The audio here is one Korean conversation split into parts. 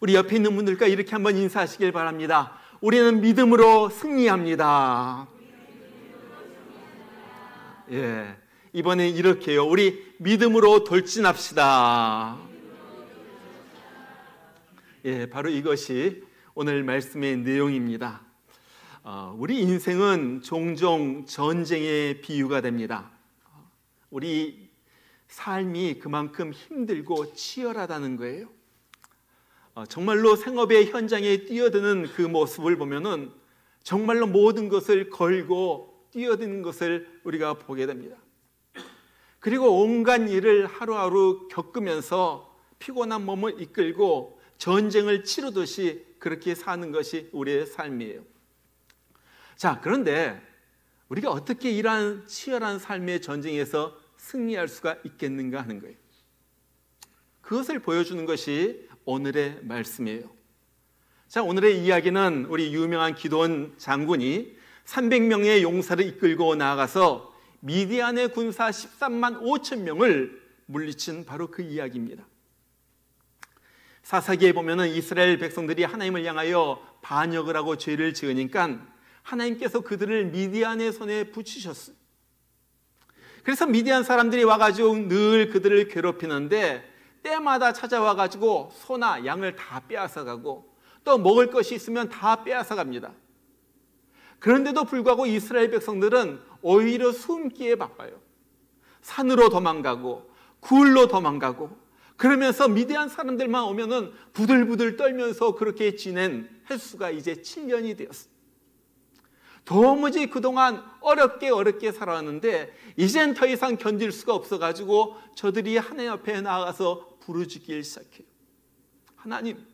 우리 옆에 있는 분들과 이렇게 한번 인사하시길 바랍니다. 우리는 믿음으로 승리합니다. 예, 이번에 이렇게요. 우리 믿음으로 돌진합시다. 예, 바로 이것이 오늘 말씀의 내용입니다. 우리 인생은 종종 전쟁의 비유가 됩니다. 우리 삶이 그만큼 힘들고 치열하다는 거예요. 정말로 생업의 현장에 뛰어드는 그 모습을 보면은 정말로 모든 것을 걸고 뛰어드는 것을 우리가 보게 됩니다. 그리고 온갖 일을 하루하루 겪으면서 피곤한 몸을 이끌고 전쟁을 치르듯이 그렇게 사는 것이 우리의 삶이에요. 자, 그런데 우리가 어떻게 이러한 치열한 삶의 전쟁에서 승리할 수가 있겠는가 하는 거예요. 그것을 보여주는 것이 오늘의 말씀이에요. 자, 오늘의 이야기는 우리 유명한 기드온 장군이 300명의 용사를 이끌고 나아가서 미디안의 군사 13만 5천 명을 물리친 바로 그 이야기입니다. 사사기에 보면은 이스라엘 백성들이 하나님을 향하여 반역을 하고 죄를 지으니까 하나님께서 그들을 미디안의 손에 붙이셨어요. 그래서 미디안 사람들이 와가지고 늘 그들을 괴롭히는데 때마다 찾아와가지고 소나 양을 다 빼앗아가고 또 먹을 것이 있으면 다 빼앗아갑니다. 그런데도 불구하고 이스라엘 백성들은 오히려 숨기에 바빠요. 산으로 도망가고 굴로 도망가고 그러면서 미디안 사람들만 오면은 부들부들 떨면서 그렇게 지낸 횟수가 이제 7년이 되었어요. 도무지 그동안 어렵게 살아왔는데 이젠 더 이상 견딜 수가 없어가지고 저들이 하나님 앞에 나아가서 부르짖기 시작해요. 하나님,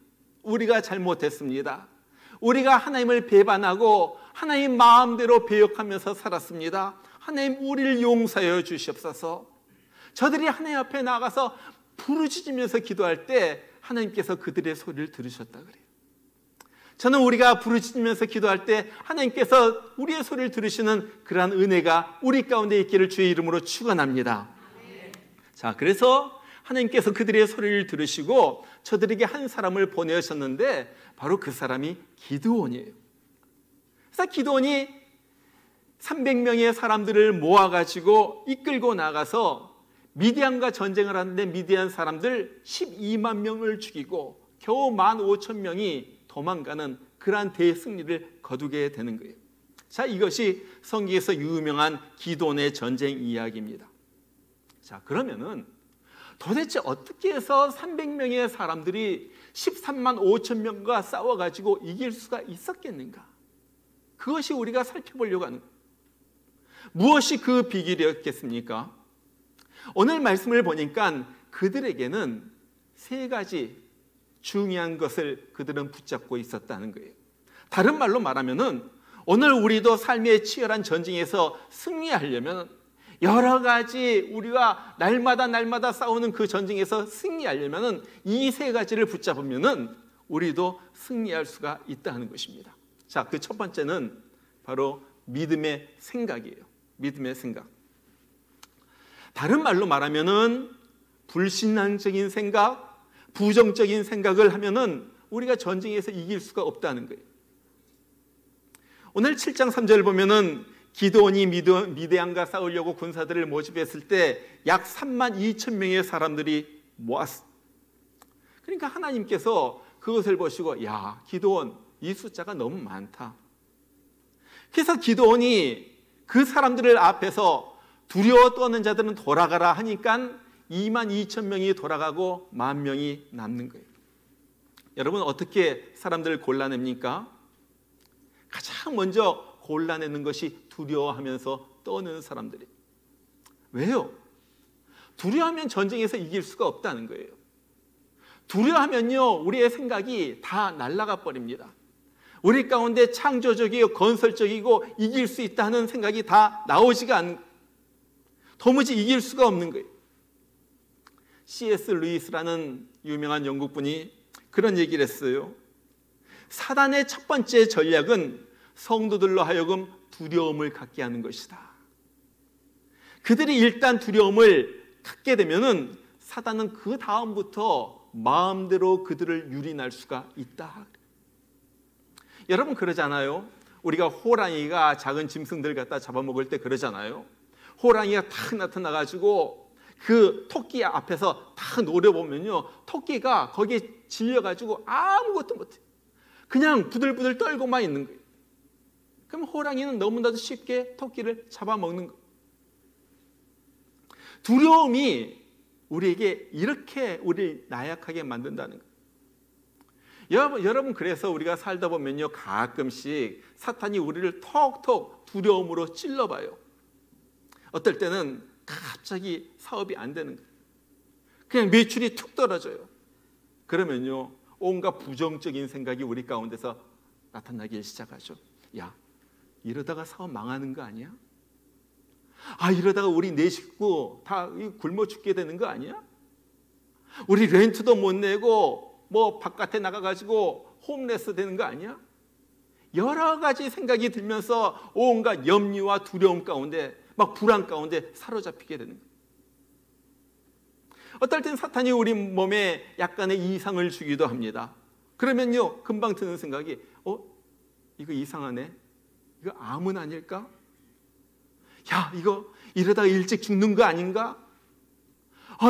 우리가 잘못했습니다. 우리가 하나님을 배반하고 하나님 마음대로 배역하면서 살았습니다. 하나님, 우리를 용서하여 주시옵소서. 저들이 하나님 앞에 나가서 부르짖으면서 기도할 때 하나님께서 그들의 소리를 들으셨다 그래요. 저는 우리가 부르짖으면서 기도할 때 하나님께서 우리의 소리를 들으시는 그러한 은혜가 우리 가운데 있기를 주의 이름으로 축원합니다. 자, 그래서 하나님께서 그들의 소리를 들으시고 저들에게 한 사람을 보내셨는데 바로 그 사람이 기드온이에요. 그래서 기드온이 300명의 사람들을 모아가지고 이끌고 나가서 미디안과 전쟁을 하는데 미디안 사람들 12만 명을 죽이고 겨우 15,000명이 도망가는 그러한 대승리를 거두게 되는 거예요. 자, 이것이 성경에서 유명한 기드온의 전쟁 이야기입니다. 자, 그러면은 도대체 어떻게 해서 300명의 사람들이 13만 5천 명과 싸워가지고 이길 수가 있었겠는가? 그것이 우리가 살펴보려고 하는 거예요. 무엇이 그 비결이었겠습니까? 오늘 말씀을 보니까 그들에게는 세 가지 중요한 것을 그들은 붙잡고 있었다는 거예요. 다른 말로 말하면은 오늘 우리도 삶의 치열한 전쟁에서 승리하려면 여러 가지 우리가 날마다 싸우는 그 전쟁에서 승리하려면 이 세 가지를 붙잡으면 우리도 승리할 수가 있다는 것입니다. 자, 그 첫 번째는 바로 믿음의 생각이에요. 믿음의 생각. 다른 말로 말하면은 불신앙적인 생각, 부정적인 생각을 하면은 우리가 전쟁에서 이길 수가 없다는 거예요. 오늘 7장 3절 보면은 기드온이 미디안과 싸우려고 군사들을 모집했을 때 약 3만 2천 명의 사람들이 모았어. 그러니까 하나님께서 그것을 보시고 야, 기드온 이 숫자가 너무 많다. 그래서 기드온이 그 사람들을 앞에서 두려워 떠는 자들은 돌아가라 하니까 2만 2천 명이 돌아가고 10,000명이 남는 거예요. 여러분, 어떻게 사람들을 골라냅니까? 가장 먼저 골라내는 것이 두려워하면서 떠는 사람들이. 왜요? 두려워하면 전쟁에서 이길 수가 없다는 거예요. 두려워하면요, 우리의 생각이 다 날아가 버립니다. 우리 가운데 창조적이고 건설적이고 이길 수 있다는 생각이 다 나오지가 않는, 도무지 이길 수가 없는 거예요. C.S. 루이스라는 유명한 영국분이 그런 얘기를 했어요. 사단의 첫 번째 전략은 성도들로 하여금 두려움을 갖게 하는 것이다. 그들이 일단 두려움을 갖게 되면은 사단은 그 다음부터 마음대로 그들을 유린할 수가 있다. 여러분 그러잖아요. 우리가 호랑이가 작은 짐승들 갖다 잡아먹을 때 그러잖아요. 호랑이가 탁 나타나가지고 그 토끼 앞에서 탁 노려보면요, 토끼가 거기에 질려가지고 아무것도 못해. 그냥 부들부들 떨고만 있는 거예요. 그럼 호랑이는 너무나도 쉽게 토끼를 잡아먹는 거예요. 두려움이 우리에게 이렇게 우리를 나약하게 만든다는 거예요. 여러분 그래서 우리가 살다 보면요, 가끔씩 사탄이 우리를 톡톡 두려움으로 찔러봐요. 어떨 때는 갑자기 사업이 안 되는 거예요. 그냥 매출이 툭 떨어져요. 그러면요, 온갖 부정적인 생각이 우리 가운데서 나타나기 시작하죠. 야, 이러다가 사업 망하는 거 아니야? 아, 이러다가 우리 네 식구 다 굶어 죽게 되는 거 아니야? 우리 렌트도 못 내고 뭐 바깥에 나가가지고 홈레스 되는 거 아니야? 여러 가지 생각이 들면서 온갖 염려와 두려움 가운데, 막 불안 가운데 사로잡히게 되는 거예요. 어떨 땐 사탄이 우리 몸에 약간의 이상을 주기도 합니다. 그러면요, 금방 드는 생각이 이거 이상하네, 이거 암은 아닐까? 야, 이거 이러다가 일찍 죽는 거 아닌가?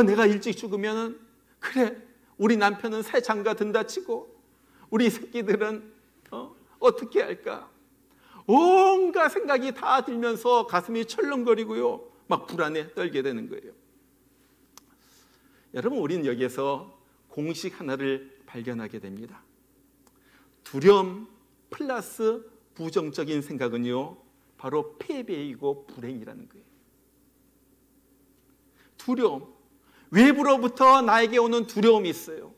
내가 일찍 죽으면은, 그래, 우리 남편은 새 장가 든다 치고 우리 새끼들은 어떻게 할까? 온갖 생각이 다 들면서 가슴이 철렁거리고요, 막 불안에 떨게 되는 거예요. 여러분, 우리는 여기에서 공식 하나를 발견하게 됩니다. 두려움 플러스 부정적인 생각은요, 바로 패배이고 불행이라는 거예요. 두려움, 외부로부터 나에게 오는 두려움이 있어요.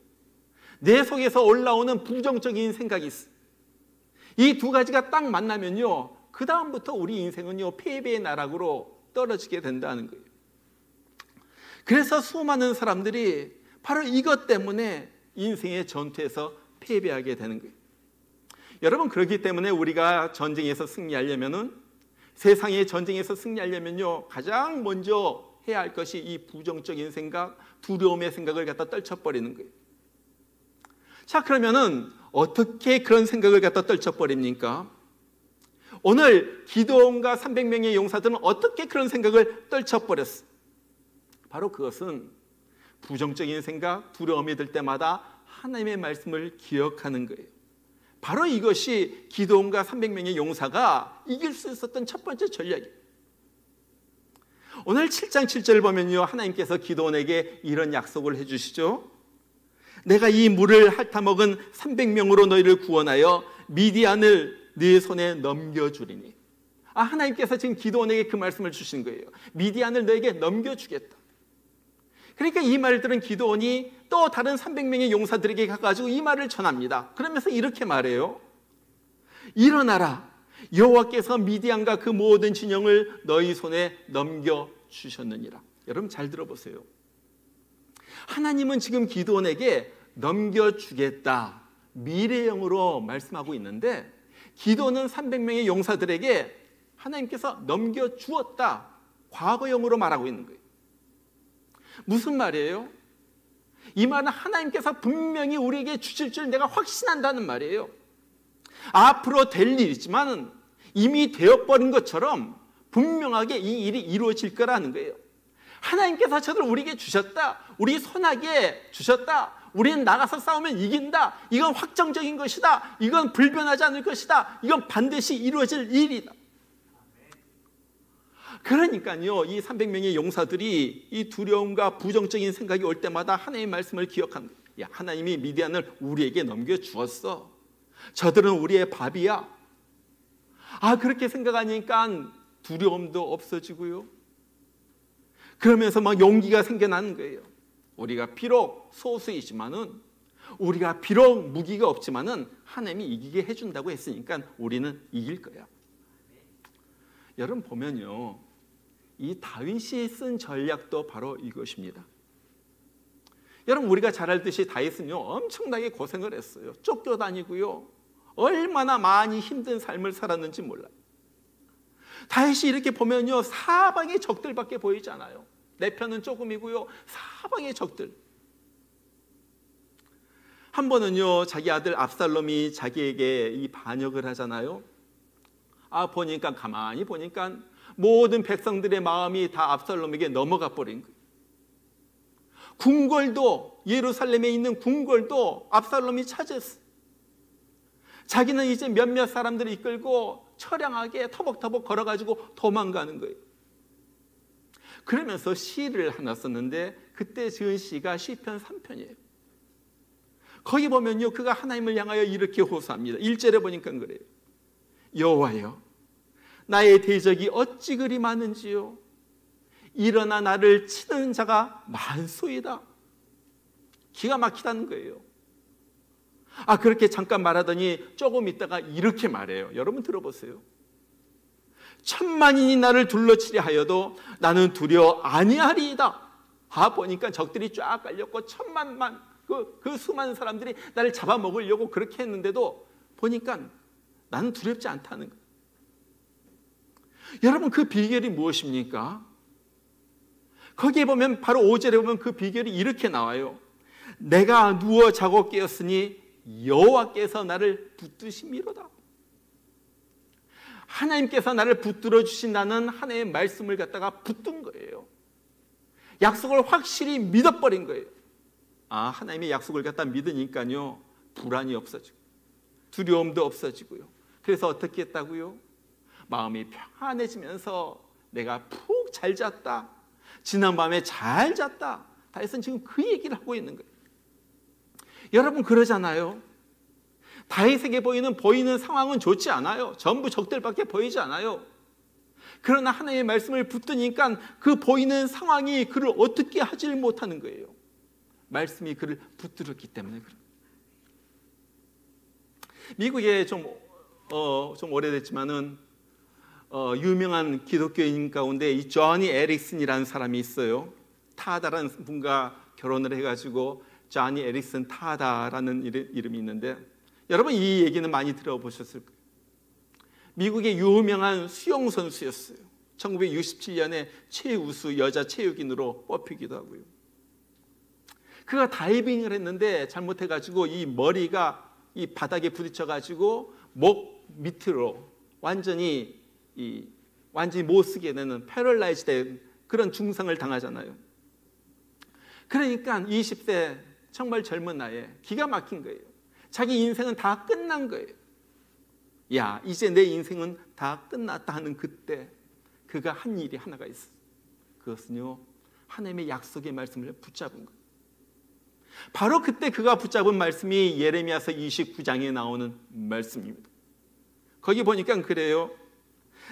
내 속에서 올라오는 부정적인 생각이 있어요. 이 두 가지가 딱 만나면요, 그 다음부터 우리 인생은요, 패배의 나락으로 떨어지게 된다는 거예요. 그래서 수많은 사람들이 바로 이것 때문에 인생의 전투에서 패배하게 되는 거예요. 여러분, 그렇기 때문에 우리가 전쟁에서 승리하려면은, 세상의 전쟁에서 승리하려면요, 가장 먼저 해야 할 것이 이 부정적인 생각, 두려움의 생각을 갖다 떨쳐버리는 거예요. 자, 그러면은 어떻게 그런 생각을 갖다 떨쳐버립니까? 오늘 기드온과 300명의 용사들은 어떻게 그런 생각을 떨쳐버렸어? 바로 그것은 부정적인 생각, 두려움이 들 때마다 하나님의 말씀을 기억하는 거예요. 바로 이것이 기드온과 300명의 용사가 이길 수 있었던 첫 번째 전략이에요. 오늘 7장 7절을 보면요, 하나님께서 기드온에게 이런 약속을 해주시죠. 내가 이 물을 핥아먹은 300명으로 너희를 구원하여 미디안을 네 손에 넘겨주리니. 하나님께서 지금 기드온에게 그 말씀을 주신 거예요. 미디안을 너에게 넘겨주겠다. 그러니까 이 말을 들은 기드온이 또 다른 300명의 용사들에게 가가지고 이 말을 전합니다. 그러면서 이렇게 말해요. 일어나라, 여호와께서 미디안과 그 모든 진영을 너희 손에 넘겨주셨느니라. 여러분 잘 들어보세요. 하나님은 지금 기드온에게 넘겨주겠다, 미래형으로 말씀하고 있는데, 기드온은 300명의 용사들에게 하나님께서 넘겨주었다, 과거형으로 말하고 있는 거예요. 무슨 말이에요? 이 말은 하나님께서 분명히 우리에게 주실 줄 내가 확신한다는 말이에요. 앞으로 될 일이지만 이미 되어버린 것처럼 분명하게 이 일이 이루어질 거라는 거예요. 하나님께서 저를 우리에게 주셨다, 우리 손아귀에 주셨다, 우리는 나가서 싸우면 이긴다, 이건 확정적인 것이다, 이건 불변하지 않을 것이다, 이건 반드시 이루어질 일이다. 그러니까요, 이 300명의 용사들이 이 두려움과 부정적인 생각이 올 때마다 하나님의 말씀을 기억하는 거예요. 야, 하나님이 미디안을 우리에게 넘겨주었어. 저들은 우리의 밥이야. 그렇게 생각하니까 두려움도 없어지고요, 그러면서 막 용기가 생겨나는 거예요. 우리가 비록 소수이지만은, 우리가 비록 무기가 없지만은 하나님이 이기게 해준다고 했으니까 우리는 이길 거야. 여러분 보면요, 이 다윗이 쓴 전략도 바로 이것입니다. 여러분, 우리가 잘 알듯이 다윗은요, 엄청나게 고생을 했어요. 쫓겨다니고요, 얼마나 많이 힘든 삶을 살았는지 몰라요. 다윗이 이렇게 보면요, 사방의 적들밖에 보이지 않아요. 내 편은 조금이고요, 사방의 적들. 한 번은요, 자기 아들 압살롬이 자기에게 이 반역을 하잖아요. 보니까 가만히 보니까 모든 백성들의 마음이 다 압살롬에게 넘어가 버린 거예요. 궁궐도, 예루살렘에 있는 궁궐도 압살롬이 차지했어요. 자기는 이제 몇몇 사람들을 이끌고 처량하게 터벅터벅 걸어가지고 도망가는 거예요. 그러면서 시를 하나 썼는데 그때 지은 시가 시편 3편이에요. 거기 보면요, 그가 하나님을 향하여 이렇게 호소합니다. 1절에 보니까 그래요. 여호와여, 나의 대적이 어찌 그리 많은지요. 일어나 나를 치는 자가 많소이다. 기가 막히다는 거예요. 그렇게 잠깐 말하더니 조금 있다가 이렇게 말해요. 여러분 들어보세요. 천만인이 나를 둘러치려 하여도 나는 두려워 아니하리이다. 보니까 적들이 쫙 깔렸고 천만만 그 수많은 사람들이 나를 잡아먹으려고 그렇게 했는데도 보니까 나는 두렵지 않다는 거예요. 여러분, 그 비결이 무엇입니까? 거기에 보면 바로 5절에 보면 그 비결이 이렇게 나와요. 내가 누워 자고 깨었으니 여호와께서 나를 붙드심이로다. 하나님께서 나를 붙들어 주신다는 하나님의 말씀을 갖다가 붙든 거예요. 약속을 확실히 믿어버린 거예요. 하나님의 약속을 갖다 믿으니까요, 불안이 없어지고 두려움도 없어지고요. 그래서 어떻게 했다고요? 마음이 평안해지면서 내가 푹 잘 잤다, 지난밤에 잘 잤다, 다윗은 지금 그 얘기를 하고 있는 거예요. 여러분 그러잖아요. 다윗에게 보이는 상황은 좋지 않아요. 전부 적들밖에 보이지 않아요. 그러나 하나님의 말씀을 붙드니까 그 보이는 상황이 그를 어떻게 하질 못하는 거예요. 말씀이 그를 붙들었기 때문에 그래요. 미국에 좀 오래됐지만은 유명한 기독교인 가운데 이 조니 에릭슨이라는 사람이 있어요. 타다라는 분과 결혼을 해가지고 조니 에릭슨 타다라는 이름이 있는데, 여러분 이 얘기는 많이 들어보셨을 거예요. 미국의 유명한 수영 선수였어요. 1967년에 최우수 여자 체육인으로 뽑히기도 하고요. 그가 다이빙을 했는데 잘못해가지고 이 머리가 이 바닥에 부딪혀가지고 목 밑으로 완전히 못 쓰게 되는 패럴라이즈 된 그런 중상을 당하잖아요. 그러니까 20대 정말 젊은 나이에 기가 막힌 거예요. 자기 인생은 다 끝난 거예요. 이제 내 인생은 다 끝났다 하는 그때 그가 한 일이 하나가 있어요. 그것은요, 하나님의 약속의 말씀을 붙잡은 거예요. 바로 그때 그가 붙잡은 말씀이 예레미야서 29장에 나오는 말씀입니다. 거기 보니까 그래요.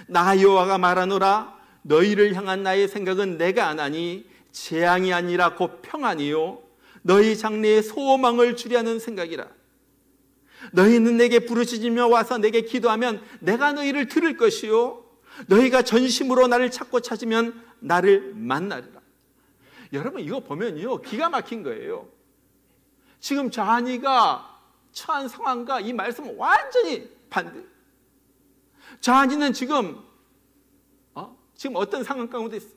나 여호와가 말하노라, 너희를 향한 나의 생각은 내가 아나니 재앙이 아니라 곧 평안이요 너희 장래에 소망을 주려는 생각이라. 너희는 내게 부르짖으며 와서 내게 기도하면 내가 너희를 들을 것이요 너희가 전심으로 나를 찾고 찾으면 나를 만나리라. 여러분 이거 보면요, 기가 막힌 거예요. 지금 자한이가 처한 상황과 이 말씀은 완전히 반대. 자한이는 지금 어떤 상황 가운데 있어요?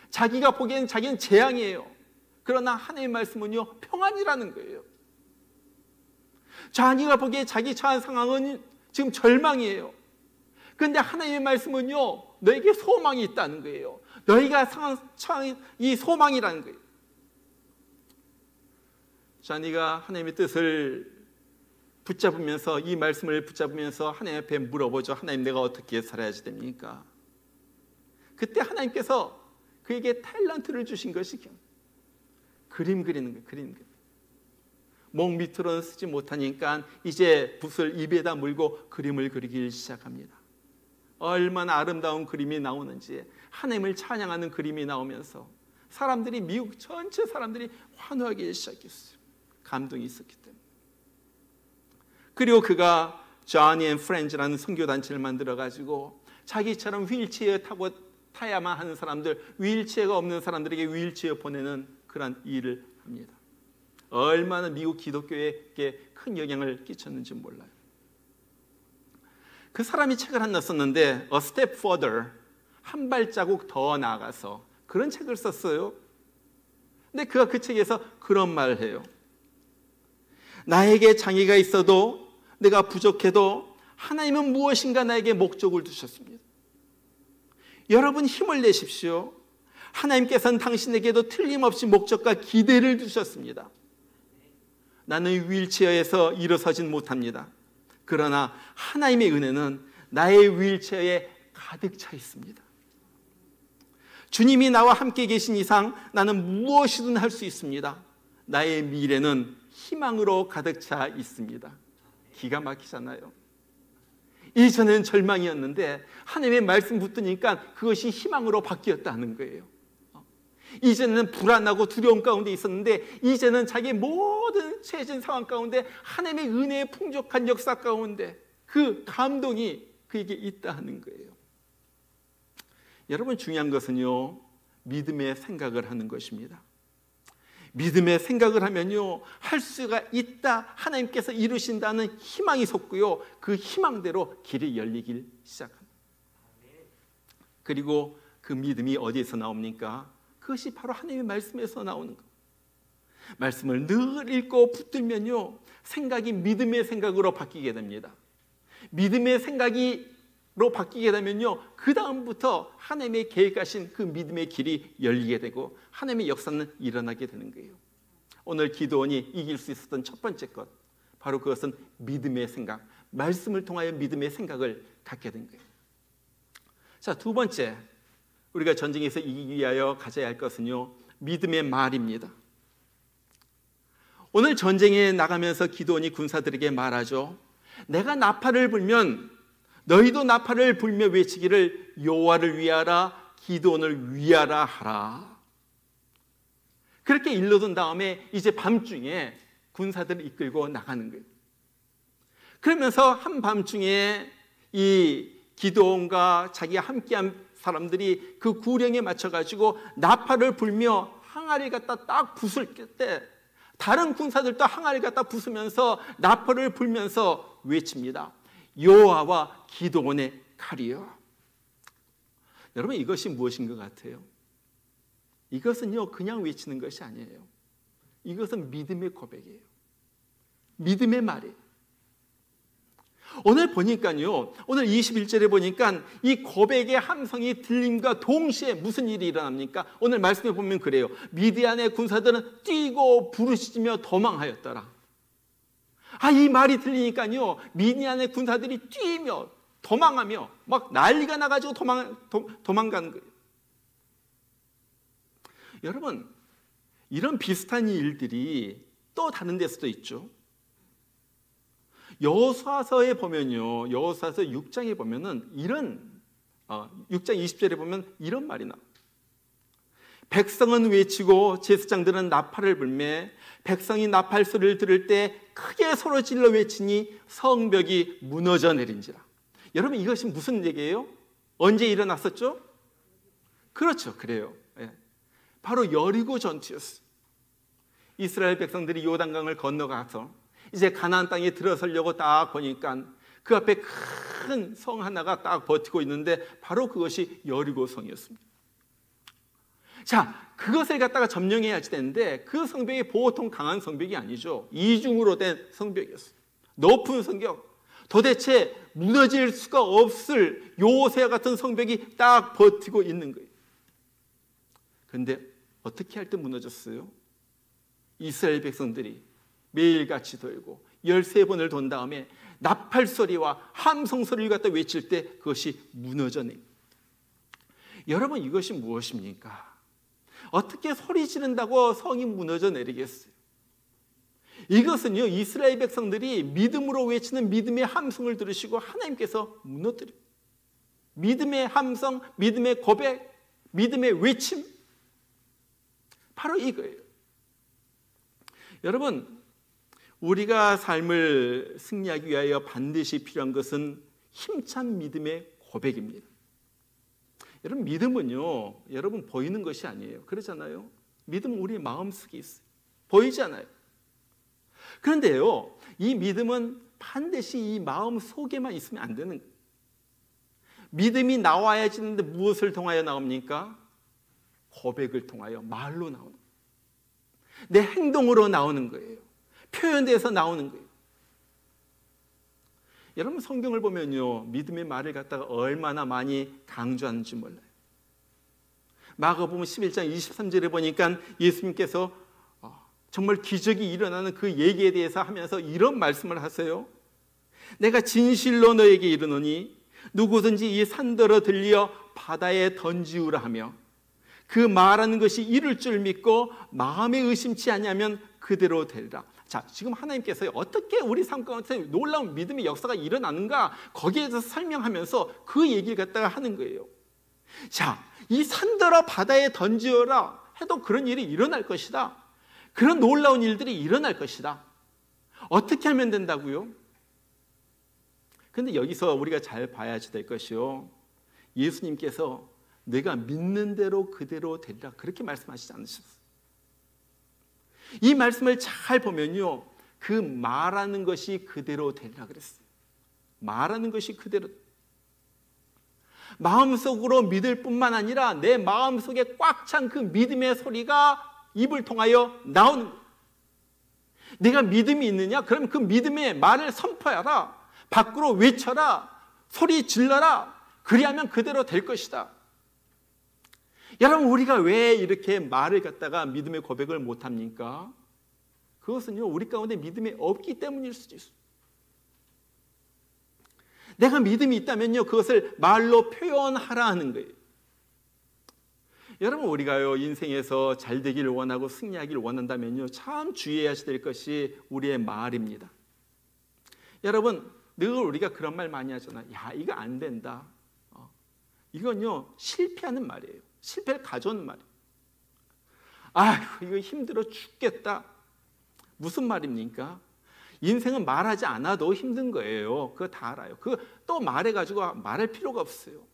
자기가 보기에는 자기는 재앙이에요. 그러나 하나님의 말씀은요, 평안이라는 거예요. 자한이가 보기에 자기 처한 상황은 지금 절망이에요. 그런데 하나님의 말씀은요, 너에게 소망이 있다는 거예요. 너희가 처한 이 소망이라는 거예요. 자한이가 하나님의 뜻을 붙잡으면서, 이 말씀을 붙잡으면서 하나님 앞에 물어보죠. 하나님, 내가 어떻게 살아야지 됩니까? 그때 하나님께서 그에게 탤런트를 주신 것이 그림 그리는 거예요. 그림. 목 밑으로는 쓰지 못하니까 이제 붓을 입에다 물고 그림을 그리기 시작합니다. 얼마나 아름다운 그림이 나오는지, 하나님을 찬양하는 그림이 나오면서 사람들이, 미국 전체 사람들이 환호하기 시작했어요. 감동이 있었기 때문에. 그리고 그가 Johnny and Friends라는 선교단체를 만들어가지고 자기처럼 휠체어 타고 타야만 하는 사람들, 휠체어가 없는 사람들에게 휠체어 보내는 그런 일을 합니다. 얼마나 미국 기독교에게 큰 영향을 끼쳤는지 몰라요. 그 사람이 책을 하나 썼는데 A Step Further, 한 발자국 더 나아가서 그런 책을 썼어요. 근데 그가 그 책에서 그런 말을 해요. 나에게 장애가 있어도, 내가 부족해도 하나님은 무엇인가 나에게 목적을 두셨습니다. 여러분 힘을 내십시오. 하나님께서는 당신에게도 틀림없이 목적과 기대를 두셨습니다. 나는 휠체어에서 일어서진 못합니다. 그러나 하나님의 은혜는 나의 휠체어에 가득 차 있습니다. 주님이 나와 함께 계신 이상 나는 무엇이든 할 수 있습니다. 나의 미래는 희망으로 가득 차 있습니다. 기가 막히잖아요. 이전에는 절망이었는데 하나님의 말씀 붙으니까 그것이 희망으로 바뀌었다는 거예요. 이전에는 불안하고 두려움 가운데 있었는데 이제는 자기의 모든 처해진 상황 가운데 하나님의 은혜의 풍족한 역사 가운데 그 감동이 그에게 있다 하는 거예요. 여러분 중요한 것은요, 믿음의 생각을 하는 것입니다. 믿음의 생각을 하면요, 할 수가 있다, 하나님께서 이루신다는 희망이 솟고요, 그 희망대로 길이 열리길 시작합니다. 그리고 그 믿음이 어디에서 나옵니까? 그것이 바로 하나님의 말씀에서 나오는 것. 말씀을 늘 읽고 붙들면요, 생각이 믿음의 생각으로 바뀌게 됩니다. 믿음의 생각으로 바뀌게 되면요, 그 다음부터 하나님의 계획하신 그 믿음의 길이 열리게 되고 하나님의 역사는 일어나게 되는 거예요. 오늘 기도원이 이길 수 있었던 첫 번째 것, 바로 그것은 믿음의 생각, 말씀을 통하여 믿음의 생각을 갖게 된 거예요. 자, 두 번째, 우리가 전쟁에서 이기기 위하여 가져야 할 것은요, 믿음의 말입니다. 오늘 전쟁에 나가면서 기드온이 군사들에게 말하죠. 내가 나팔을 불면 너희도 나팔을 불며 외치기를 여호와를 위하라, 기드온을 위하라 하라. 그렇게 일러둔 다음에 이제 밤중에 군사들을 이끌고 나가는 거예요. 그러면서 한밤중에 이 기드온과 자기가 함께한 사람들이 그 구령에 맞춰가지고 나팔을 불며 항아리를 갖다 딱 부술 때 다른 군사들도 항아리를 갖다 부수면서 나팔을 불면서 외칩니다. 여호와와 기드온의 칼이요. 여러분 이것이 무엇인 것 같아요? 이것은요 그냥 외치는 것이 아니에요. 이것은 믿음의 고백이에요. 믿음의 말이에요. 오늘 보니까요, 오늘 21절에 보니까 이 고백의 함성이 들림과 동시에 무슨 일이 일어납니까? 오늘 말씀에 보면 그래요. 미디안의 군사들은 뛰고 부르짖으며 도망하였더라. 이 말이 들리니까요, 미디안의 군사들이 뛰며 도망하며 막 난리가 나가지고 도망가는 거예요. 여러분, 이런 비슷한 일들이 또 다른 데서도 있죠. 여호수아서에 보면요, 여호수아서 6장에 보면은 이런 6장 20절에 보면 이런 말이 나와요. 백성은 외치고 제사장들은 나팔을 불매 백성이 나팔 소리를 들을 때 크게 소리 질러 외치니 성벽이 무너져 내린지라. 여러분 이것이 무슨 얘기예요? 언제 일어났었죠? 그렇죠, 그래요. 바로 여리고 전투였어요. 이스라엘 백성들이 요단강을 건너가서 이제 가나안 땅에 들어서려고 딱 보니까 그 앞에 큰 성 하나가 딱 버티고 있는데 바로 그것이 여리고성이었습니다. 자, 그것을 갖다가 점령해야지 되는데 그 성벽이 보통 강한 성벽이 아니죠. 이중으로 된 성벽이었어요. 높은 성벽, 도대체 무너질 수가 없을 요새와 같은 성벽이 딱 버티고 있는 거예요. 그런데 어떻게 할 때 무너졌어요? 이스라엘 백성들이 매일같이 돌고 13번을 돈 다음에 나팔 소리와 함성 소리를 갖다 외칠 때 그것이 무너져냅니다. 여러분 이것이 무엇입니까? 어떻게 소리 지른다고 성이 무너져 내리겠어요? 이것은요, 이스라엘 백성들이 믿음으로 외치는 믿음의 함성을 들으시고 하나님께서 무너뜨려요. 믿음의 함성, 믿음의 고백, 믿음의 외침, 바로 이거예요. 여러분, 우리가 삶을 승리하기 위하여 반드시 필요한 것은 힘찬 믿음의 고백입니다. 여러분 믿음은요, 여러분 보이는 것이 아니에요. 그렇잖아요. 믿음은 우리 마음속에 있어요. 보이지 않아요. 그런데요, 이 믿음은 반드시 이 마음 속에만 있으면 안 되는 거예요. 믿음이 나와야 지는데 무엇을 통하여 나옵니까? 고백을 통하여 말로 나오는 거예요. 내 행동으로 나오는 거예요. 표현돼서 나오는 거예요. 여러분 성경을 보면요, 믿음의 말을 갖다가 얼마나 많이 강조하는지 몰라요. 마가복음 11장 23절에 보니까 예수님께서 정말 기적이 일어나는 그 얘기에 대해서 하면서 이런 말씀을 하세요. 내가 진실로 너에게 이르노니 누구든지 이 산더러 들려 바다에 던지우라 하며 그 말하는 것이 이룰 줄 믿고 마음에 의심치 않으면 그대로 되리라. 자, 지금 하나님께서 어떻게 우리 삶 가운데 놀라운 믿음의 역사가 일어나는가, 거기에 대해서 설명하면서 그 얘기를 갖다가 하는 거예요. 자, 이 산더러 바다에 던지어라 해도 그런 일이 일어날 것이다. 그런 놀라운 일들이 일어날 것이다. 어떻게 하면 된다고요? 근데 여기서 우리가 잘 봐야지 될 것이요, 예수님께서 내가 믿는 대로 그대로 되리라 그렇게 말씀하시지 않으셨어요. 이 말씀을 잘 보면요, 그 말하는 것이 그대로 되리라 그랬어요. 말하는 것이 그대로. 마음속으로 믿을 뿐만 아니라 내 마음속에 꽉 찬 그 믿음의 소리가 입을 통하여 나오는 거예요. 내가 믿음이 있느냐? 그럼 그 믿음의 말을 선포하라. 밖으로 외쳐라. 소리 질러라. 그리하면 그대로 될 것이다. 여러분, 우리가 왜 이렇게 말을 갖다가 믿음의 고백을 못합니까? 그것은요, 우리 가운데 믿음이 없기 때문일 수도 있어요. 내가 믿음이 있다면요, 그것을 말로 표현하라 하는 거예요. 여러분, 우리가요, 인생에서 잘 되기를 원하고 승리하기를 원한다면요, 참 주의해야 될 것이 우리의 말입니다. 여러분, 늘 우리가 그런 말 많이 하잖아요. 야, 이거 안 된다. 이건요, 실패하는 말이에요. 실패를 가져오는 말이에요. 아휴, 이거 힘들어 죽겠다. 무슨 말입니까? 인생은 말하지 않아도 힘든 거예요. 그거 다 알아요. 그거 또 말해가지고 말할 필요가 없어요.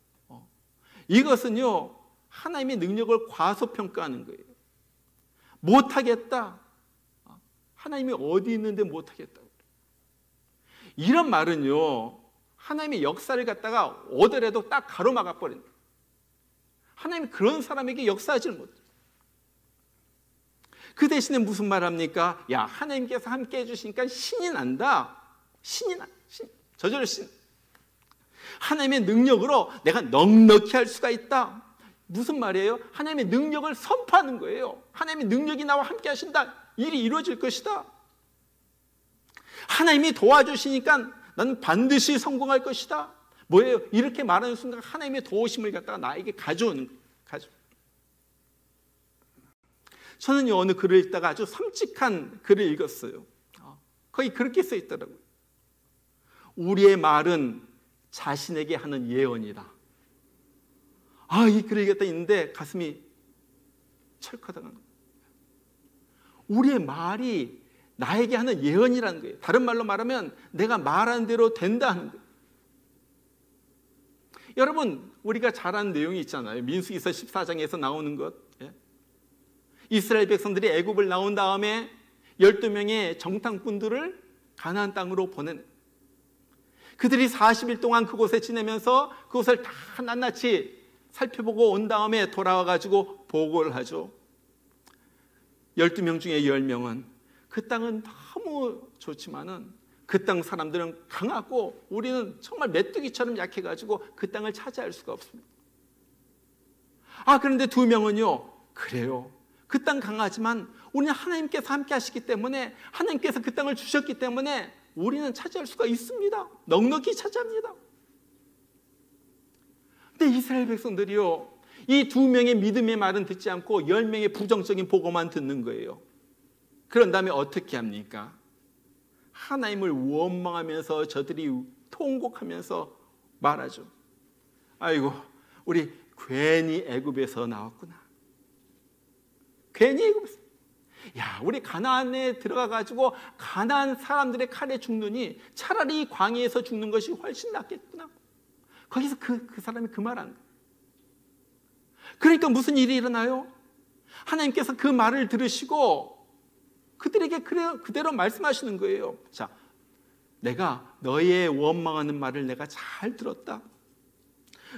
이것은요, 하나님의 능력을 과소평가하는 거예요. 못하겠다. 하나님이 어디 있는데 못하겠다. 이런 말은요, 하나님의 역사를 갖다가 오더라도 딱 가로막아 버린다. 하나님이 그런 사람에게 역사하지 못해요. 그 대신에 무슨 말 합니까? 야, 하나님께서 함께 해주시니까 신이 난다. 신이 나. 저절로 신. 하나님의 능력으로 내가 넉넉히 할 수가 있다. 무슨 말이에요? 하나님의 능력을 선포하는 거예요. 하나님의 능력이 나와 함께 하신다. 일이 이루어질 것이다. 하나님이 도와주시니까 나는 반드시 성공할 것이다. 뭐예요? 이렇게 말하는 순간 하나님의 도우심을 갖다가 나에게 가져오는 거예요. 저는 어느 글을 읽다가 아주 섬찟한 글을 읽었어요. 거기 그렇게 써 있더라고요. 우리의 말은 자신에게 하는 예언이다. 이 글을 읽었다 있는데 가슴이 철컥하는 거예요. 우리의 말이 나에게 하는 예언이라는 거예요. 다른 말로 말하면 내가 말한 대로 된다 하는 거예요. 여러분, 우리가 잘 아는 내용이 있잖아요. 민수기서 14장에서 나오는 것. 이스라엘 백성들이 애굽을 나온 다음에 12명의 정탐꾼들을 가나안 땅으로 보내는, 그들이 40일 동안 그곳에 지내면서 그곳을 다 낱낱이 살펴보고 온 다음에 돌아와가지고 보고를 하죠. 12명 중에 10명은 그 땅은 너무 좋지만은 그 땅 사람들은 강하고 우리는 정말 메뚜기처럼 약해가지고 그 땅을 차지할 수가 없습니다. 그런데 2명은요, 그래요. 그 땅 강하지만 우리는 하나님께서 함께 하시기 때문에, 하나님께서 그 땅을 주셨기 때문에 우리는 차지할 수가 있습니다. 넉넉히 차지합니다. 근데 이스라엘 백성들이요, 이 2명의 믿음의 말은 듣지 않고 10명의 부정적인 보고만 듣는 거예요. 그런 다음에 어떻게 합니까? 하나님을 원망하면서 저들이 통곡하면서 말하죠. 아이고, 우리 괜히 애굽에서 나왔구나. 괜히 애굽에서. 야, 우리 가나안에 들어가가지고 가나안 사람들의 칼에 죽느니 차라리 광야에서 죽는 것이 훨씬 낫겠구나. 거기서 그 사람이 그 말하는 거예요. 그러니까 무슨 일이 일어나요? 하나님께서 그 말을 들으시고 그들에게 그대로 말씀하시는 거예요. 자, 내가 너희의 원망하는 말을 내가 잘 들었다.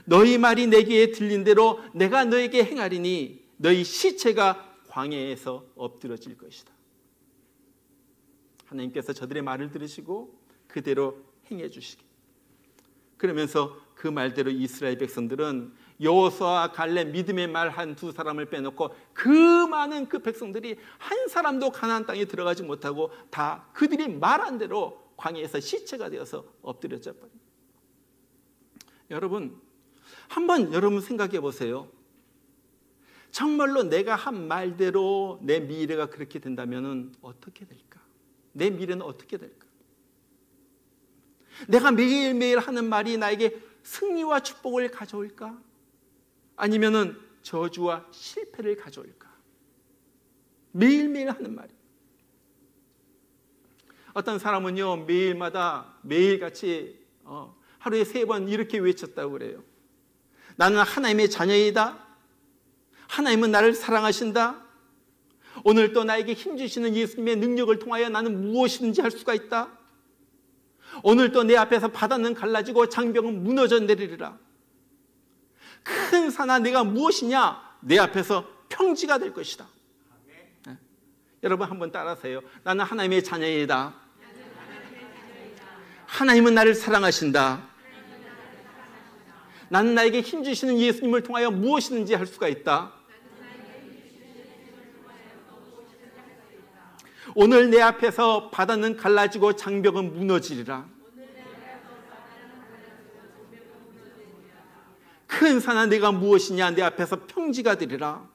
너희 말이 내게 들린 대로 내가 너에게 행하리니 너희 시체가 광야에서 엎드러질 것이다. 하나님께서 저들의 말을 들으시고 그대로 행해 주시기. 그러면서 그 말대로 이스라엘 백성들은 여호수아와 갈렙 믿음의 말 한 두 사람을 빼놓고 그 많은 그 백성들이 한 사람도 가나안 땅에 들어가지 못하고 다 그들이 말한 대로 광야에서 시체가 되어서 엎드려져 버립니다. 여러분, 한번 여러분 생각해 보세요. 정말로 내가 한 말대로 내 미래가 그렇게 된다면 어떻게 될까? 내 미래는 어떻게 될까? 내가 매일매일 하는 말이 나에게 승리와 축복을 가져올까? 아니면은 저주와 실패를 가져올까? 매일매일 하는 말이. 어떤 사람은요, 매일마다 매일같이 하루에 3번 이렇게 외쳤다고 그래요. 나는 하나님의 자녀이다. 하나님은 나를 사랑하신다. 오늘 또 나에게 힘주시는 예수님의 능력을 통하여 나는 무엇이든지 할 수가 있다. 오늘 또 내 앞에서 바다는 갈라지고 장벽은 무너져 내리리라. 큰 산아 내가 무엇이냐? 내 앞에서 평지가 될 것이다. 네. 여러분 한번 따라하세요. 나는 하나님의 자녀이다. 하나님은 나를 사랑하신다. 나는 나에게 힘주시는 예수님을 통하여 무엇이든지 할 수가 있다. 오늘 내 앞에서 바다는 갈라지고 장벽은 무너지리라. 큰 산아 내가 무엇이냐? 내 앞에서 평지가 되리라.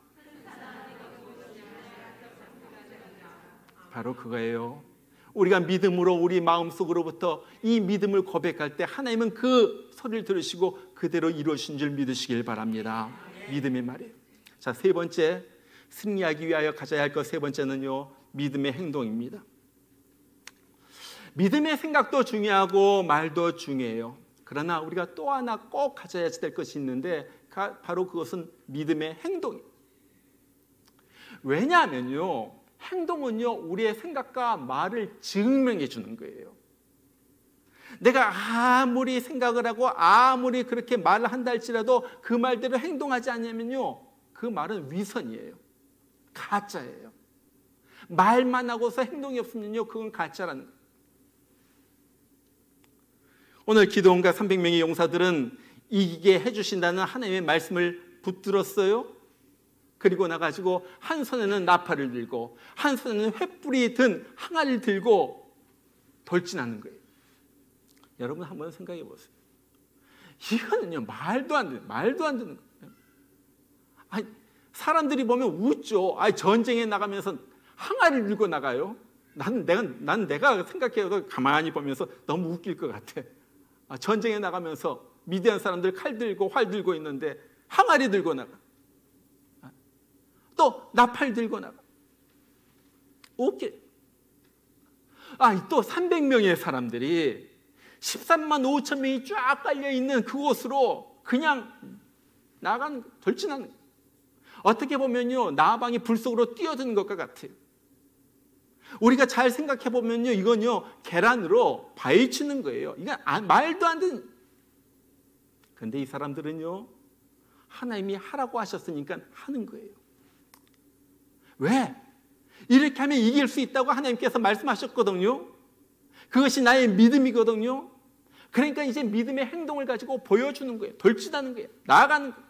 바로 그거예요. 우리가 믿음으로 우리 마음속으로부터 이 믿음을 고백할 때 하나님은 그 소리를 들으시고 그대로 이루어진 줄 믿으시길 바랍니다. 믿음의 말이에요. 자, 3번째, 승리하기 위하여 가져야 할 것 3번째는요, 믿음의 행동입니다. 믿음의 생각도 중요하고 말도 중요해요. 그러나 우리가 또 하나 꼭 가져야 될 것이 있는데 바로 그것은 믿음의 행동이에요. 왜냐하면요, 행동은요 우리의 생각과 말을 증명해 주는 거예요. 내가 아무리 생각을 하고 아무리 그렇게 말을 한다 할지라도 그 말대로 행동하지 않으면요 그 말은 위선이에요. 가짜예요. 말만 하고서 행동이 없으면요 그건 가짜라는 거예요. 오늘 기도원과 300명의 용사들은 이기게 해주신다는 하나님의 말씀을 붙들었어요. 그리고 나가지고 한 손에는 나팔을 들고 한 손에는 횃불이 든 항아리를 들고 돌진하는 거예요. 여러분 한번 생각해 보세요. 이거는요 말도 안 되는 거예요. 아니, 사람들이 보면 웃죠. 아니, 전쟁에 나가면서 항아리를 들고 나가요. 난 내가 생각해도 가만히 보면서 너무 웃길 것 같아. 전쟁에 나가면서 미디안 사람들 칼 들고 활 들고 있는데 항아리 들고 나가. 또 나팔 들고 나가. 웃겨. 또 300명의 사람들이 13만 5천 명이 쫙 깔려있는 그곳으로 그냥 돌진하는 거예요. 어떻게 보면요 나방이 불 속으로 뛰어드는 것과 같아요. 우리가 잘 생각해 보면요 이건요 계란으로 파헤치는 거예요. 이건 말도 안 되는. 그런데 이 사람들은요 하나님이 하라고 하셨으니까 하는 거예요. 왜? 이렇게 하면 이길 수 있다고 하나님께서 말씀하셨거든요. 그것이 나의 믿음이거든요. 그러니까 이제 믿음의 행동을 가지고 보여주는 거예요. 돌진하는 거예요. 나아가는 거예요.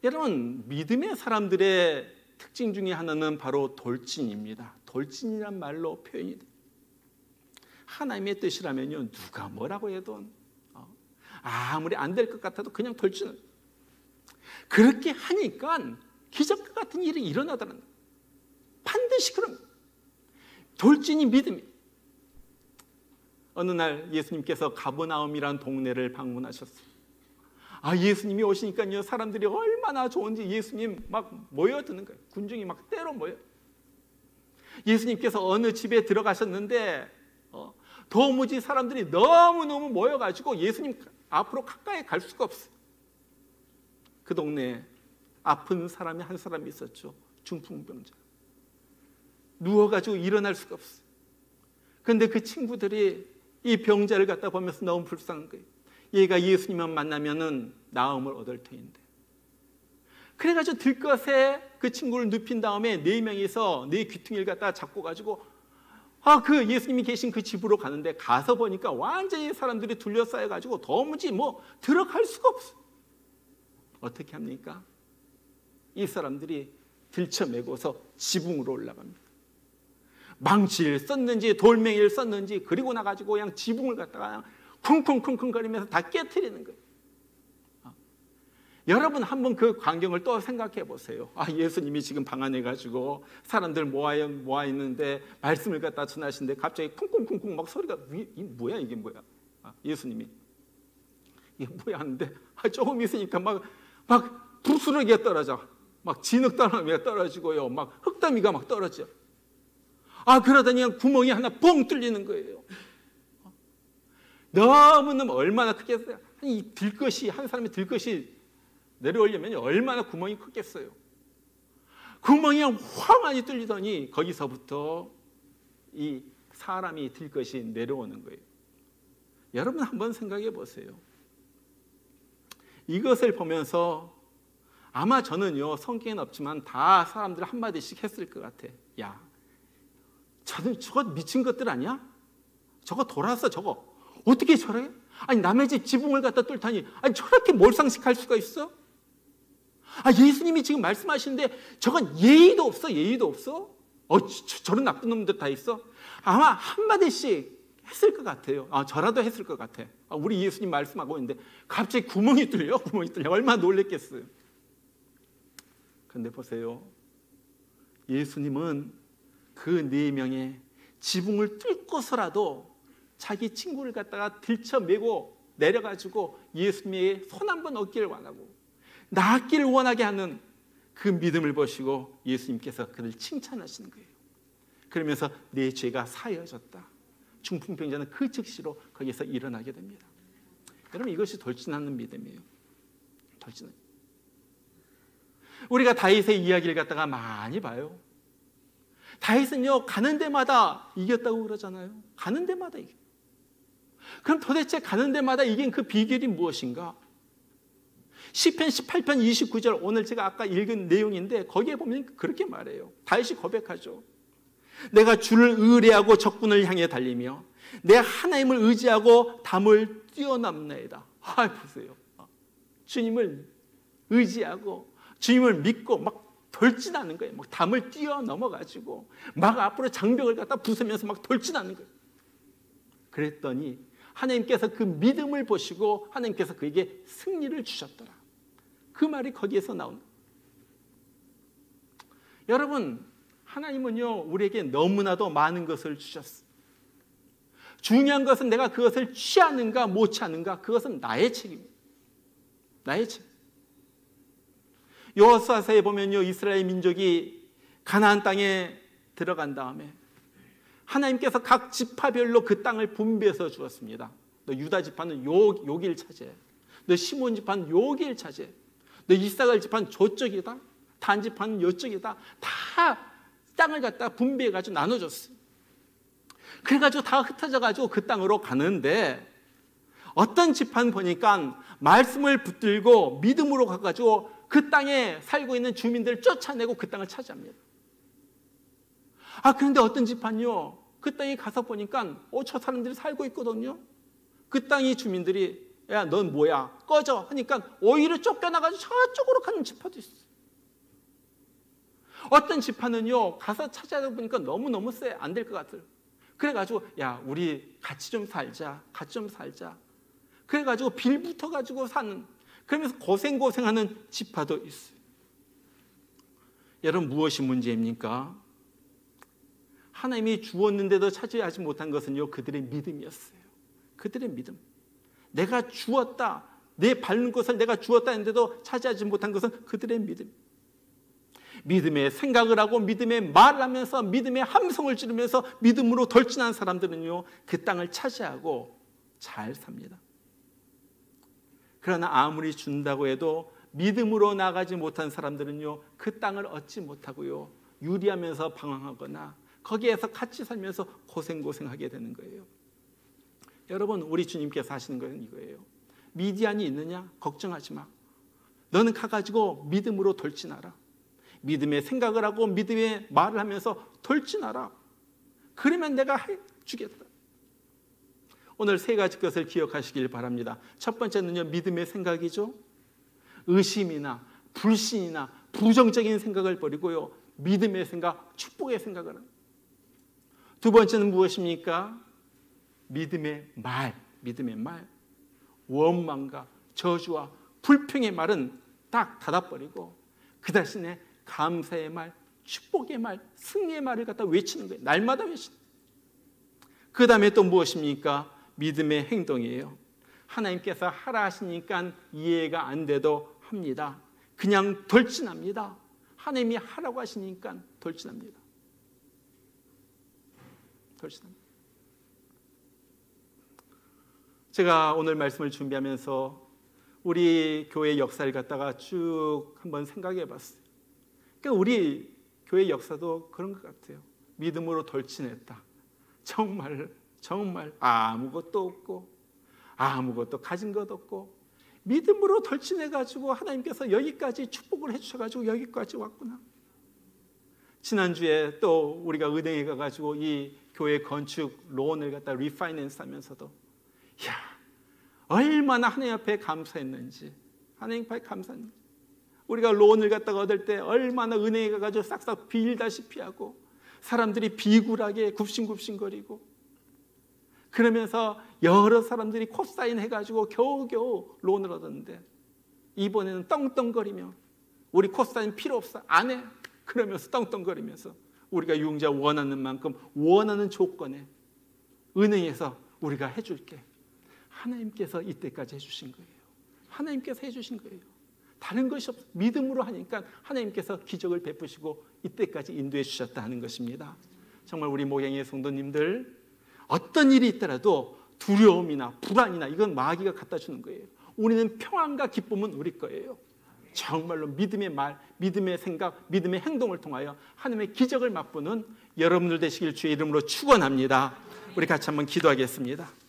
여러분 믿음의 사람들의 특징 중에 하나는 바로 돌진입니다. 돌진이란 말로 표현이 돼요. 하나님의 뜻이라면요 누가 뭐라고 해도 아무리 안 될 것 같아도 그냥 돌진을. 그렇게 하니까 기적과 같은 일이 일어나더라는 거예요. 반드시 그런 거예요. 돌진이 믿음이에요. 어느 날 예수님께서 가버나움이라는 동네를 방문하셨어요. 예수님이 오시니까요 사람들이 얼마나 좋은지 예수님 막 모여드는 거예요. 군중이 막 때로 모여. 예수님께서 어느 집에 들어가셨는데 도무지 사람들이 너무너무 모여가지고 예수님 앞으로 가까이 갈 수가 없어요. 그 동네에 아픈 사람이 한 사람이 있었죠. 중풍병자. 누워가지고 일어날 수가 없어요. 그런데 그 친구들이 이 병자를 갖다 보면서 너무 불쌍한 거예요. 얘가 예수님만 만나면은 나음을 얻을 터인데 그래가지고 들것에 그 친구를 눕힌 다음에 네 명이서 네 귀퉁이를 갖다가 잡고 가지고 그 예수님이 계신 그 집으로 가는데, 가서 보니까 완전히 사람들이 둘러싸여 가지고 도무지 들어갈 수가 없어. 어떻게 합니까? 이 사람들이 들쳐매고서 지붕으로 올라갑니다. 망치를 썼는지 돌멩이를 썼는지, 그리고 나가지고 그냥 지붕을 갖다가 그냥 쿵쿵쿵쿵거리면서 다 깨트리는 거예요. 여러분 한번 그 광경을 또 생각해 보세요. 예수님이 지금 방 안에 가지고 사람들 모아 있는데 말씀을 갖다 전하시는데 갑자기 쿵쿵쿵쿵 막 소리가, 이게 뭐야? 예수님이 이게 뭐야 하는데 조금 있으니까 막 부스러기가 떨어져, 막 진흙더미가 떨어지고요, 막 흙더미가 막 떨어져. 그러더니 그냥 구멍이 하나 뻥 뚫리는 거예요. 너무너무 얼마나 크겠어요. 한 사람의 들것이 내려오려면 얼마나 구멍이 크겠어요. 구멍이 황하니 뚫리더니 거기서부터 이 사람이 들것이 내려오는 거예요. 여러분 한번 생각해 보세요. 이것을 보면서 아마 저는요, 성경에는 없지만 다 사람들 한마디씩 했을 것 같아. 야, 저거 미친 것들 아니야? 저거 돌았어, 저거. 어떻게 저래? 남의 집 지붕을 갖다 뚫다니, 저렇게 몰상식할 수가 있어? 예수님이 지금 말씀하시는데 저건 예의도 없어, 예의도 없어? 저런 나쁜 놈들 다 있어? 아마 한마디씩 했을 것 같아요. 저라도 했을 것 같아. 우리 예수님 말씀하고 있는데 갑자기 구멍이 뚫려. 얼마나 놀랬겠어요. 그런데 보세요. 예수님은 그 네 명의 지붕을 뚫고서라도 자기 친구를 갖다가 들쳐매고 내려가지고 예수님의 손 한번 얻기를 원하고 낫기를 원하게 하는 그 믿음을 보시고 예수님께서 그를 칭찬하시는 거예요. 그러면서 내 죄가 사여졌다. 중풍병자는 그 즉시로 거기서 일어나게 됩니다. 여러분, 이것이 돌진하는 믿음이에요. 돌진하는. 우리가 다윗의 이야기를 갖다가 많이 봐요. 다윗은요, 가는 데마다 이겼다고 그러잖아요. 가는 데마다 이겨. 그럼 도대체 가는 데마다 이긴 그 비결이 무엇인가? 시편 18편 29절, 오늘 제가 아까 읽은 내용인데 거기에 보면 그렇게 말해요. 다윗이 고백하죠. 내가 주를 의뢰하고 적군을 향해 달리며 내 하나님을 의지하고 담을 뛰어넘나이다. 보세요. 주님을 의지하고 주님을 믿고 막 돌진하는 거예요. 막 담을 뛰어넘어가지고 막 앞으로 장벽을 갖다 부수면서 막 돌진하는 거예요. 그랬더니 하나님께서 그 믿음을 보시고 하나님께서 그에게 승리를 주셨더라. 그 말이 거기에서 나온 거예요. 여러분, 하나님은요, 우리에게 너무나도 많은 것을 주셨어요. 중요한 것은 내가 그것을 취하는가 못 취하는가, 그것은 나의 책임입니다. 나의 책임. 여호수아서에 보면요, 이스라엘 민족이 가나안 땅에 들어간 다음에 하나님께서 각 지파별로 그 땅을 분배해서 주었습니다. 너 유다 지파는 여기를 차지해. 너 시몬 지파는 여기를 차지해. 너 이사갈 지파는 저쪽이다. 단 지파는 이쪽이다. 다 땅을 갖다 분배해가지고 나눠줬어요. 그래가지고 다 흩어져가지고 그 땅으로 가는데 어떤 지파는 보니까 말씀을 붙들고 믿음으로 가가지고 그 땅에 살고 있는 주민들을 쫓아내고 그 땅을 차지합니다. 그런데 어떤 지파는요, 그 땅에 가서 보니까 저 사람들이 살고 있거든요. 그 땅의 주민들이 야, 넌 뭐야? 꺼져 하니까 오히려 쫓겨나가지고 저쪽으로 가는 지파도 있어요. 어떤 지파는요, 가서 찾아다 보니까 너무너무 세, 안 될 것 같아요. 그래가지고 야, 우리 같이 좀 살자. 그래가지고 빌붙어가지고 사는, 그러면서 고생하는 지파도 있어요. 여러분, 무엇이 문제입니까? 하나님이 주었는데도 차지하지 못한 것은요, 그들의 믿음이었어요. 그들의 믿음. 내가 주었다, 내 밟는 것을 내가 주었다 했는데도 차지하지 못한 것은 그들의 믿음. 믿음의 생각을 하고 믿음의 말을 하면서 믿음의 함성을 지르면서 믿음으로 돌진한 사람들은요, 그 땅을 차지하고 잘 삽니다. 그러나 아무리 준다고 해도 믿음으로 나가지 못한 사람들은요, 그 땅을 얻지 못하고요, 유리하면서 방황하거나 거기에서 같이 살면서 고생하게 되는 거예요. 여러분, 우리 주님께서 하시는 것은 이거예요. 미디안이 있느냐? 걱정하지 마. 너는 가가지고 믿음으로 돌진하라. 믿음의 생각을 하고 믿음의 말을 하면서 돌진하라. 그러면 내가 해주겠다. 오늘 세 가지 것을 기억하시길 바랍니다. 첫 번째는요, 믿음의 생각이죠. 의심이나 불신이나 부정적인 생각을 버리고요, 믿음의 생각, 축복의 생각을 합니다. 두 번째는 무엇입니까? 믿음의 말, 믿음의 말. 원망과 저주와 불평의 말은 딱 닫아버리고 그 대신에 감사의 말, 축복의 말, 승리의 말을 갖다 외치는 거예요. 날마다 외치는 거예요. 그 다음에 또 무엇입니까? 믿음의 행동이에요. 하나님께서 하라 하시니까 이해가 안 돼도 합니다. 그냥 돌진합니다. 하나님이 하라고 하시니까 돌진합니다. 돌진합니다. 제가 오늘 말씀을 준비하면서 우리 교회 역사를 갖다가 쭉 한번 생각해 봤어요. 그러니까 우리 교회 역사도 그런 것 같아요. 믿음으로 돌진했다. 정말 아무것도 없고 아무것도 가진 것 없고 믿음으로 돌진해가지고 하나님께서 여기까지 축복을 해주셔가지고 여기까지 왔구나. 지난주에 또 우리가 은행에 가가지고 이 교회 건축 론을 갖다 리파이낸스 하면서도 얼마나 하나님 앞에 감사했는지, 하나님 앞에 감사했는지, 우리가 론을 갖다가 얻을 때 얼마나 은행에 가가지고 싹싹 빌다시피 하고 사람들이 비굴하게 굽신굽신거리고 그러면서 여러 사람들이 코사인 해가지고 겨우겨우 론을 얻었는데 이번에는 떵떵거리며 우리 코사인 필요 없어, 안 해, 그러면서 떵떵거리면서 우리가 유흥자 원하는 만큼 원하는 조건에 은행에서 우리가 해줄게. 하나님께서 이때까지 해주신 거예요. 하나님께서 해주신 거예요. 다른 것이 없어. 믿음으로 하니까 하나님께서 기적을 베푸시고 이때까지 인도해 주셨다 하는 것입니다. 정말 우리 목양의 성도님들, 어떤 일이 있더라도 두려움이나 불안이나 이건 마귀가 갖다 주는 거예요. 우리는 평안과 기쁨은 우리 거예요. 정말로 믿음의 말, 믿음의 생각, 믿음의 행동을 통하여 하나님의 기적을 맛보는 여러분들 되시길 주의 이름으로 축원합니다. 우리 같이 한번 기도하겠습니다.